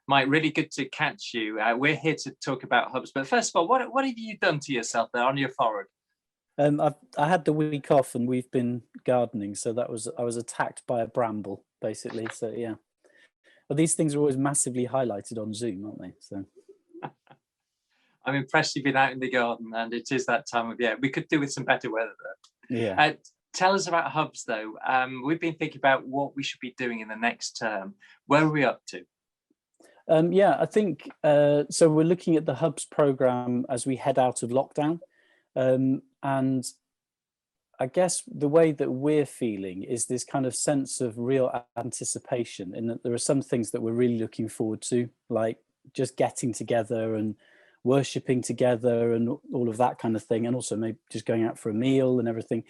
Mike, really good to catch you. We're here to talk about hubs, but first of all, what have you done to yourself there on your forehead? I had the week off and we've been gardening, so I was attacked by a bramble basically. So yeah, but these things are always massively highlighted on Zoom, aren't they? So I'm impressed you've been out in the garden, and it is that time of year. We could do with some better weather though. Yeah. Tell us about hubs though. We've been thinking about what we should be doing in the next term. Where are we up to? Yeah, I think so. We're looking at the hubs program as we head out of lockdown. And I guess the way that we're feeling is this kind of sense of real anticipation, in that there are some things that we're really looking forward to, like just getting together and worshipping together and all of that kind of thing, and also maybe just going out for a meal and everything.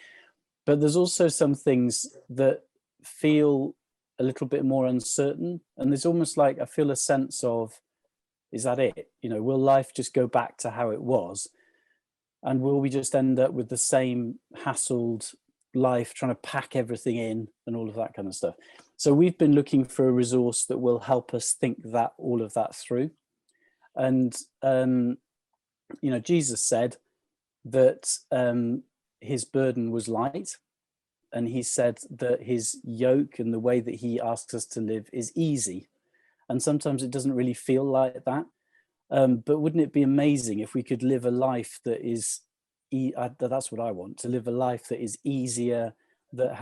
But there's also some things that feel a little bit more uncertain, and there's almost like I feel a sense of, is that it? You know, will life just go back to how it was? And will we just end up with the same hassled life, trying to pack everything in and all of that kind of stuff? So we've been looking for a resource that will help us think that all of that through. And, you know, Jesus said that his burden was light. And he said that his yoke and the way that he asks us to live is easy. And sometimes it doesn't really feel like that. But wouldn't it be amazing if we could live a life that is, that's what I want, to live a life that is easier, that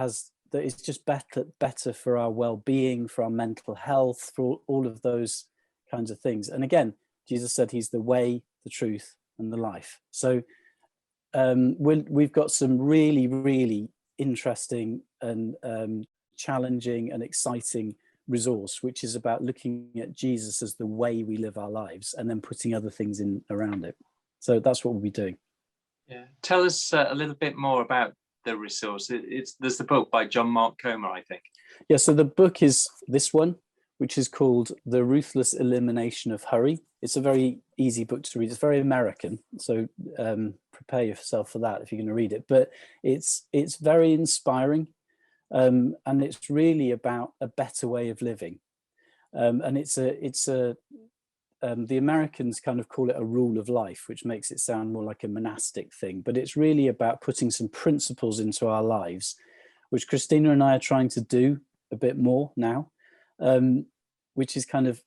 is just better for our well-being, for our mental health, for all of those kinds of things. And again, Jesus said he's the way, the truth, and the life. So we've got some really, really interesting and challenging and exciting resource, which is about looking at Jesus as the way we live our lives and then putting other things in around it. So that's what we'll be doing. Yeah, tell us a little bit more about the resource. There's the book by John Mark Comer, I think. Yeah, so the book is this one, which is called The Ruthless Elimination of Hurry. It's a very easy book to read. It's very American, so prepare yourself for that if you're going to read it. But it's very inspiring. And it's really about a better way of living, and the Americans kind of call it a rule of life, which makes it sound more like a monastic thing, but it's really about putting some principles into our lives, which Christina and I are trying to do a bit more now, which is kind of,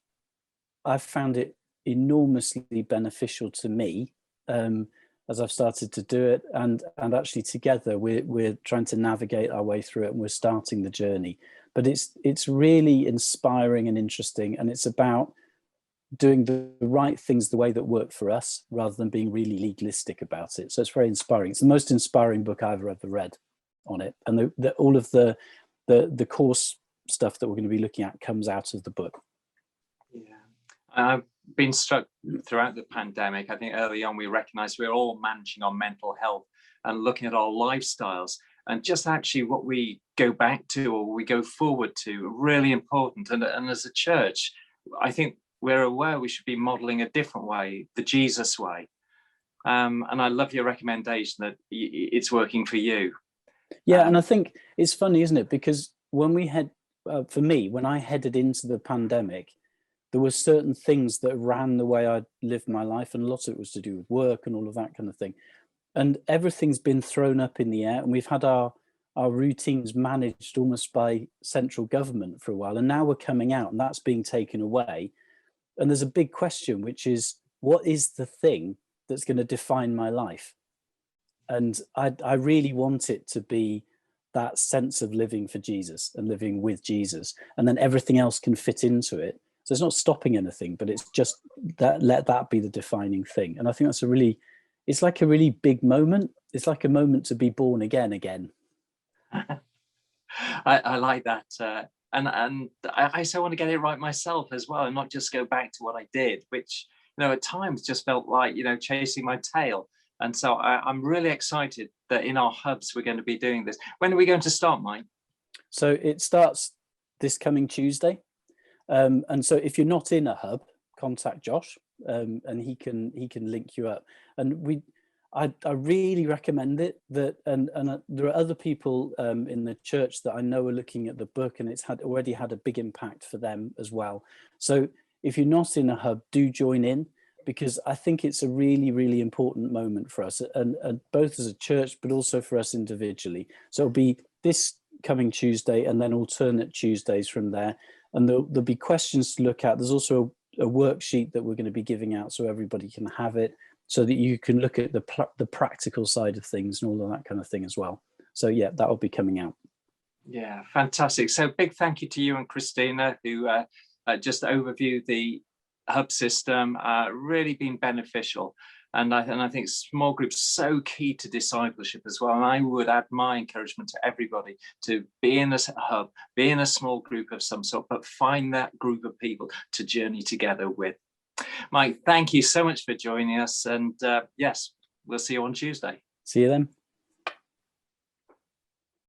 I've found it enormously beneficial to me as I've started to do it, and actually together we're trying to navigate our way through it, and we're starting the journey. But it's really inspiring and interesting, and it's about doing the right things the way that work for us, rather than being really legalistic about it. So it's very inspiring. It's the most inspiring book I've ever read on it, and all of the course stuff that we're going to be looking at comes out of the book. Yeah, I've been struck throughout the pandemic. I think early on we recognized we're all managing our mental health and looking at our lifestyles, and just actually what we go back to or we go forward to, really important. And as a church, I think we're aware we should be modeling a different way, the Jesus way. And I love your recommendation that it's working for you. Yeah, and I think it's funny, isn't it? Because when we had, for me, when I headed into the pandemic, there were certain things that ran the way I lived my life, and a lot of it was to do with work and all of that kind of thing. And everything's been thrown up in the air, and we've had our routines managed almost by central government for a while, and now we're coming out and that's being taken away. And there's a big question, which is, what is the thing that's going to define my life? And I really want it to be that sense of living for Jesus and living with Jesus, and then everything else can fit into it. So it's not stopping anything, but it's just that, let that be the defining thing. And I think that's it's like a really big moment. It's like a moment to be born again. I like that. And I so want to get it right myself as well, and not just go back to what I did, which, you know, at times just felt like, you know, chasing my tail. And so I'm really excited that in our hubs we're going to be doing this. When are we going to start, Mike? So it starts this coming Tuesday. And so if you're not in a hub, contact Josh, and he can link you up. And I really recommend it. And there are other people in the church that I know are looking at the book, and it's already had a big impact for them as well. So if you're not in a hub, do join in, because I think it's a really, really important moment for us, and both as a church, but also for us individually. So it'll be this coming Tuesday and then alternate Tuesdays from there. And there'll be questions to look at. There's also a worksheet that we're going to be giving out so everybody can have it, so that you can look at the practical side of things and all of that kind of thing as well. So yeah, that'll be coming out. Yeah, fantastic. So big thank you to you and Christina, who just overviewed the hub system, really been beneficial. And I think small groups so key to discipleship as well. And I would add my encouragement to everybody to be in a hub, be in a small group of some sort, but find that group of people to journey together with. Mike, thank you so much for joining us. And yes, we'll see you on Tuesday. See you then.